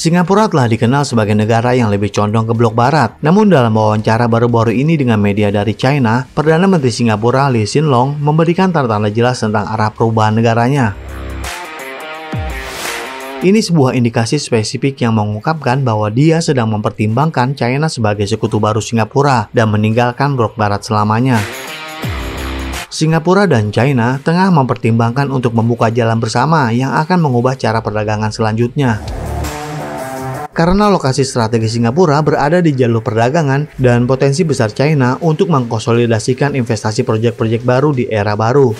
Singapura telah dikenal sebagai negara yang lebih condong ke blok barat. Namun dalam wawancara baru-baru ini dengan media dari China, Perdana Menteri Singapura Lee Hsien Loong memberikan tanda-tanda jelas tentang arah perubahan negaranya. Ini sebuah indikasi spesifik yang mengungkapkan bahwa dia sedang mempertimbangkan China sebagai sekutu baru Singapura dan meninggalkan blok barat selamanya. Singapura dan China tengah mempertimbangkan untuk membuka jalan bersama yang akan mengubah cara perdagangan selanjutnya. Karena lokasi strategis Singapura berada di jalur perdagangan dan potensi besar China untuk mengkonsolidasikan investasi proyek-proyek baru di era baru.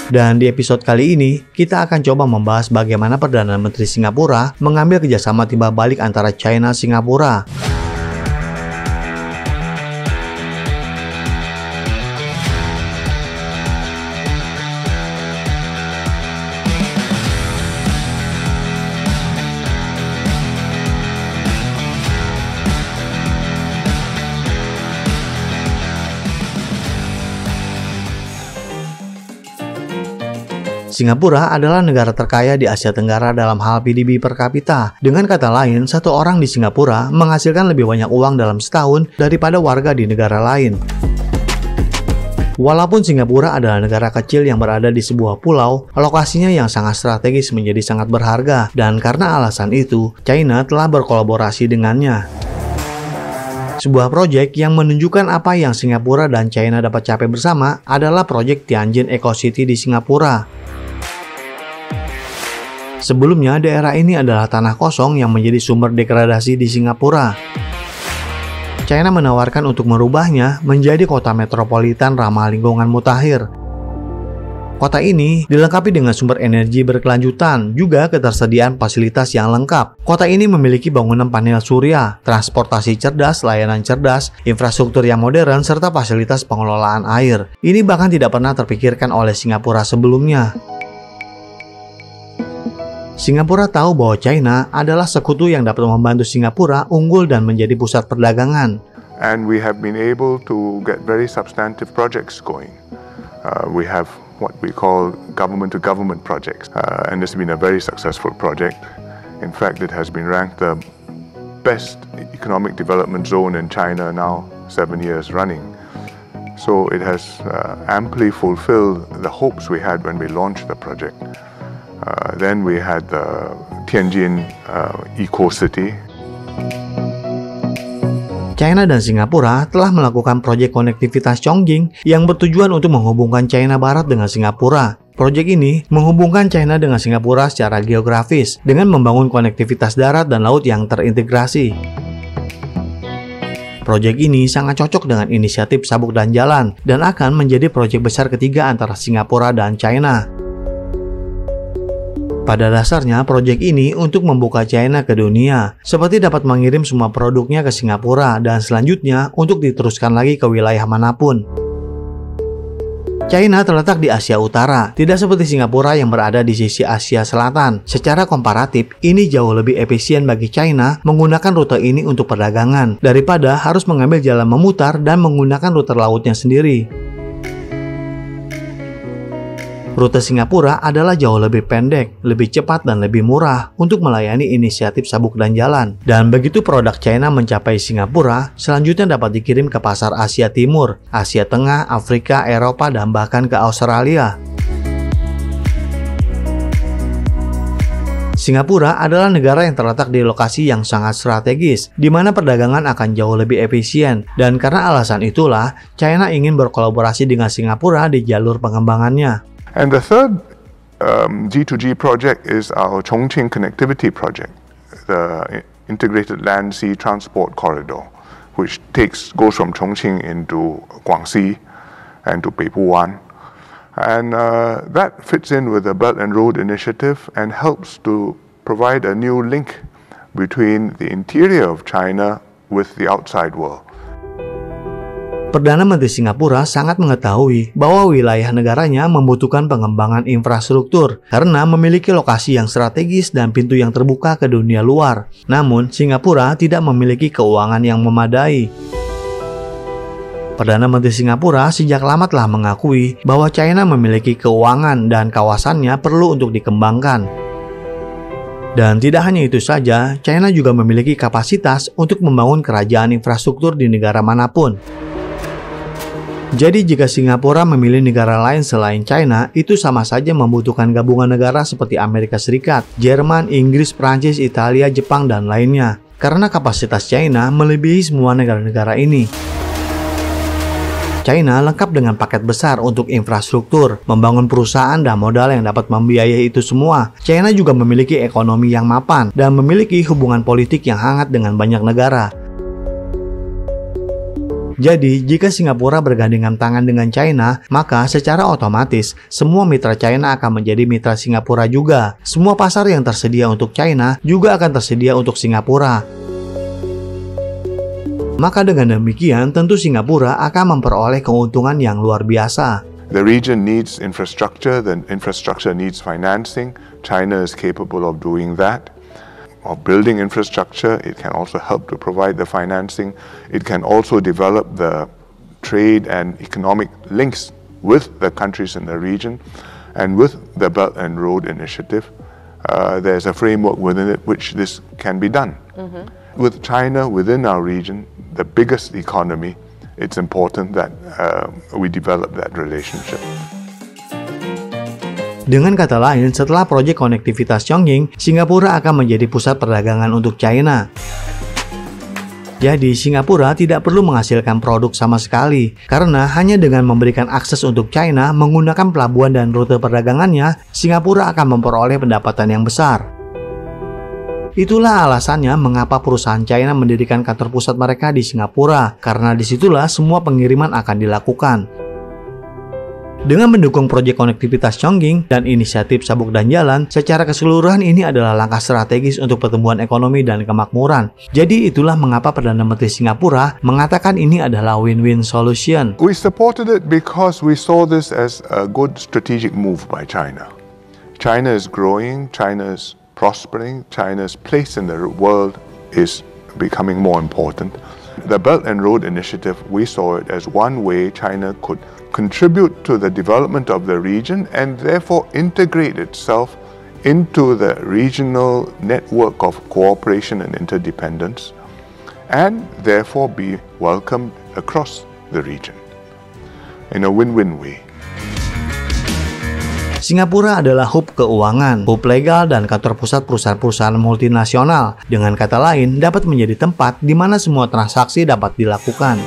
Dan di episode kali ini, kita akan coba membahas bagaimana Perdana Menteri Singapura mengambil kerjasama timbal balik antara China dan Singapura. Singapura adalah negara terkaya di Asia Tenggara dalam hal PDB per kapita. Dengan kata lain, satu orang di Singapura menghasilkan lebih banyak uang dalam setahun daripada warga di negara lain. Walaupun Singapura adalah negara kecil yang berada di sebuah pulau, lokasinya yang sangat strategis menjadi sangat berharga, dan karena alasan itu, China telah berkolaborasi dengannya. Sebuah proyek yang menunjukkan apa yang Singapura dan China dapat capai bersama adalah proyek Tianjin Eco City di Singapura. Sebelumnya, daerah ini adalah tanah kosong yang menjadi sumber degradasi di Singapura. China menawarkan untuk merubahnya menjadi kota metropolitan ramah lingkungan mutakhir. Kota ini dilengkapi dengan sumber energi berkelanjutan, juga ketersediaan fasilitas yang lengkap. Kota ini memiliki bangunan panel surya, transportasi cerdas, layanan cerdas, infrastruktur yang modern, serta fasilitas pengelolaan air. Ini bahkan tidak pernah terpikirkan oleh Singapura sebelumnya. Singapura tahu bahwa China adalah sekutu yang dapat membantu Singapura unggul dan menjadi pusat perdagangan. And we have been able to get very substantive projects going. We have what we call government-to-government projects, and this has been a very successful project. In fact, it has been ranked the best economic development zone in China now 7 years running. So it has amply fulfilled the hopes we had when we launched the project. Then we had the Tianjin Eco City. China dan Singapura telah melakukan proyek konektivitas Chongqing yang bertujuan untuk menghubungkan China Barat dengan Singapura. Proyek ini menghubungkan China dengan Singapura secara geografis dengan membangun konektivitas darat dan laut yang terintegrasi. Proyek ini sangat cocok dengan inisiatif Sabuk dan Jalan dan akan menjadi proyek besar ketiga antara Singapura dan China. Pada dasarnya, proyek ini untuk membuka China ke dunia, seperti dapat mengirim semua produknya ke Singapura dan selanjutnya untuk diteruskan lagi ke wilayah manapun. China terletak di Asia Utara, tidak seperti Singapura yang berada di sisi Asia Selatan. Secara komparatif, ini jauh lebih efisien bagi China menggunakan rute ini untuk perdagangan, daripada harus mengambil jalan memutar dan menggunakan rute lautnya sendiri. Rute Singapura adalah jauh lebih pendek, lebih cepat, dan lebih murah untuk melayani inisiatif Sabuk dan Jalan. Dan begitu produk China mencapai Singapura, selanjutnya dapat dikirim ke pasar Asia Timur, Asia Tengah, Afrika, Eropa, dan bahkan ke Australia. Singapura adalah negara yang terletak di lokasi yang sangat strategis, di mana perdagangan akan jauh lebih efisien. Dan karena alasan itulah, China ingin berkolaborasi dengan Singapura di jalur pengembangannya. And the third G2G project is our Chongqing Connectivity Project, the Integrated Land Sea Transport Corridor, which goes from Chongqing into Guangxi and to Peipuan. And that fits in with the Belt and Road Initiative and helps to provide a new link between the interior of China with the outside world. Perdana Menteri Singapura sangat mengetahui bahwa wilayah negaranya membutuhkan pengembangan infrastruktur karena memiliki lokasi yang strategis dan pintu yang terbuka ke dunia luar. Namun, Singapura tidak memiliki keuangan yang memadai. Perdana Menteri Singapura sejak lama telah mengakui bahwa China memiliki keuangan dan kawasannya perlu untuk dikembangkan. Dan tidak hanya itu saja, China juga memiliki kapasitas untuk membangun kerajaan infrastruktur di negara manapun. Jadi jika Singapura memilih negara lain selain China, itu sama saja membutuhkan gabungan negara seperti Amerika Serikat, Jerman, Inggris, Prancis, Italia, Jepang, dan lainnya. Karena kapasitas China melebihi semua negara-negara ini. China lengkap dengan paket besar untuk infrastruktur, membangun perusahaan dan modal yang dapat membiayai itu semua. China juga memiliki ekonomi yang mapan dan memiliki hubungan politik yang hangat dengan banyak negara. Jadi, jika Singapura bergandengan tangan dengan China, maka secara otomatis semua mitra China akan menjadi mitra Singapura juga. Semua pasar yang tersedia untuk China juga akan tersedia untuk Singapura. Maka dengan demikian, tentu Singapura akan memperoleh keuntungan yang luar biasa. The region needs infrastructure, then infrastructure needs financing. China is capable of doing that. Of building infrastructure, it can also help to provide the financing. It can also develop the trade and economic links with the countries in the region and with the Belt and Road Initiative. There's a framework within it which this can be done. With China within our region, the biggest economy, it's important that we develop that relationship. Dengan kata lain, setelah proyek konektivitas Chongqing, Singapura akan menjadi pusat perdagangan untuk China. Jadi, Singapura tidak perlu menghasilkan produk sama sekali, karena hanya dengan memberikan akses untuk China menggunakan pelabuhan dan rute perdagangannya, Singapura akan memperoleh pendapatan yang besar. Itulah alasannya mengapa perusahaan China mendirikan kantor pusat mereka di Singapura, karena disitulah semua pengiriman akan dilakukan. Dengan mendukung proyek konektivitas Chongqing dan inisiatif Sabuk dan Jalan, secara keseluruhan ini adalah langkah strategis untuk pertumbuhan ekonomi dan kemakmuran. Jadi itulah mengapa Perdana Menteri Singapura mengatakan ini adalah win-win solution. We supported it because we saw this as a good strategic move by China. China is growing, China is prospering, China's place in the world is becoming more important. The Belt and Road Initiative, we saw it as one way China could contribute to the development of the region and therefore integrate itself into the regional network of cooperation and interdependence and therefore be welcomed across the region in a win-win way. Singapura adalah hub keuangan, hub legal, dan kantor pusat perusahaan-perusahaan multinasional. Dengan kata lain, dapat menjadi tempat di mana semua transaksi dapat dilakukan.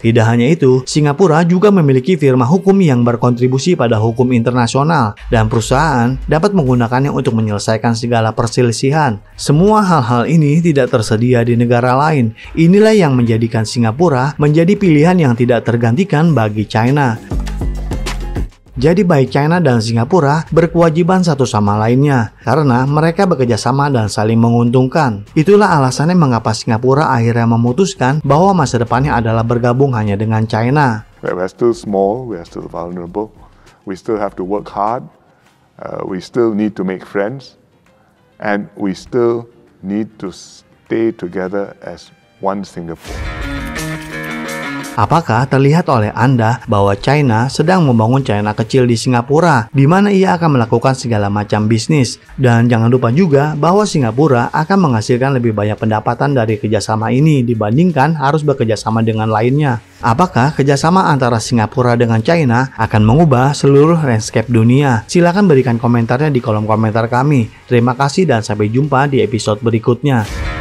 Tidak hanya itu, Singapura juga memiliki firma hukum yang berkontribusi pada hukum internasional, dan perusahaan dapat menggunakannya untuk menyelesaikan segala perselisihan. Semua hal-hal ini tidak tersedia di negara lain. Inilah yang menjadikan Singapura menjadi pilihan yang tidak tergantikan bagi China. Jadi baik China dan Singapura berkewajiban satu sama lainnya karena mereka bekerja sama dan saling menguntungkan. Itulah alasannya mengapa Singapura akhirnya memutuskan bahwa masa depannya adalah bergabung hanya dengan China. We're still small, we're still vulnerable, we still have to work hard, we still need to make friends, and we still need to stay together as one Singapore. Apakah terlihat oleh Anda bahwa China sedang membangun China kecil di Singapura, di mana ia akan melakukan segala macam bisnis? Dan jangan lupa juga bahwa Singapura akan menghasilkan lebih banyak pendapatan dari kerjasama ini dibandingkan harus bekerjasama dengan lainnya. Apakah kerjasama antara Singapura dengan China akan mengubah seluruh landscape dunia? Silakan berikan komentarnya di kolom komentar kami. Terima kasih dan sampai jumpa di episode berikutnya.